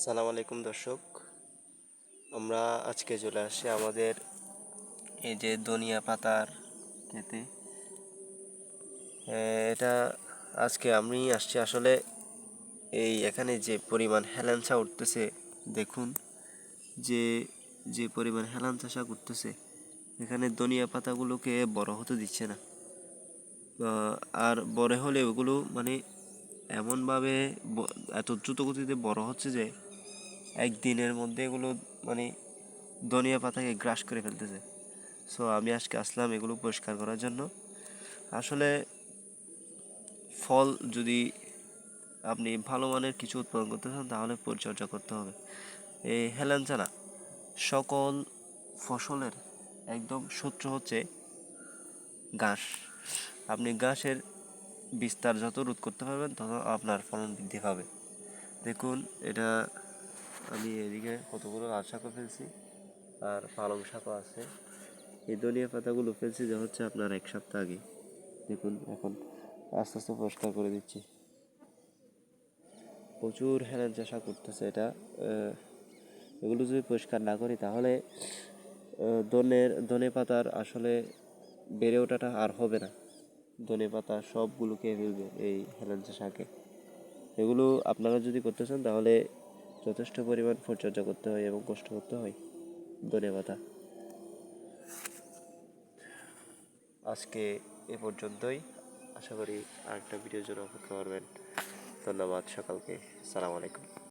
সালাম আলাইকুম দর্শক। আমরা আজকে চলে আসছি আমাদের এই যে ধনিয়া পাতার খেতে। এটা আজকে আমি আসছি আসলে এই এখানে যে পরিমাণ হেলেঞ্চা উঠতেছে দেখুন, যে যে পরিমাণ হেলেঞ্চা উঠতেছে এখানে ধনিয়া পাতাগুলোকে বড় হতে দিচ্ছে না। আর বড় হলে ওগুলো মানে এমনভাবে এত দ্রুত গতিতে বড় হচ্ছে যে একদিনের মধ্যে এগুলো মানে ধনিয়া পাতাকে গ্রাস করে ফেলতেছে। সো আমি আজকে আসলাম এগুলো পরিষ্কার করার জন্য। আসলে ফল যদি আপনি ভালো মানের কিছু উৎপাদন করতে চান তাহলে পরিচর্যা করতে হবে। এই হেলেঞ্চা না, সকল ফসলের একদম শত্রু হচ্ছে ঘাস। আপনি ঘাসের বিস্তার যত রোধ করতে পারবেন তত আপনার ফলন বৃদ্ধি পাবে। দেখুন এটা আমি এদিকে কতগুলো লাল শাকও ফেলছি আর পালং শাকও আছে। এই ধনিয়া পাতাগুলো ফেলছি যে হচ্ছে আপনার এক সপ্তাহ আগে। দেখুন এখন আস্তে আস্তে পরিষ্কার করে দিচ্ছি। প্রচুর হেলেঞ্চা শাক উঠতেছে এটা। এগুলো যদি পরিষ্কার না করি তাহলে ধনে পাতার আসলে বেড়ে ওঠাটা আর হবে না। ধনে পাতা সবগুলো খেয়ে ফেলবে এই হেলেঞ্চা শাকে। এগুলো আপনারা যদি করতে চান তাহলে যথেষ্ট পরিমাণ পরিচর্যা করতে হয় এবং কষ্ট করতে হয়। ধনে পাতা আজকে এ পর্যন্তই। আশা করি আরেকটা ভিডিওর জন্য অপেক্ষা করবেন। ধন্যবাদ সকলকে। আসসালামু আলাইকুম।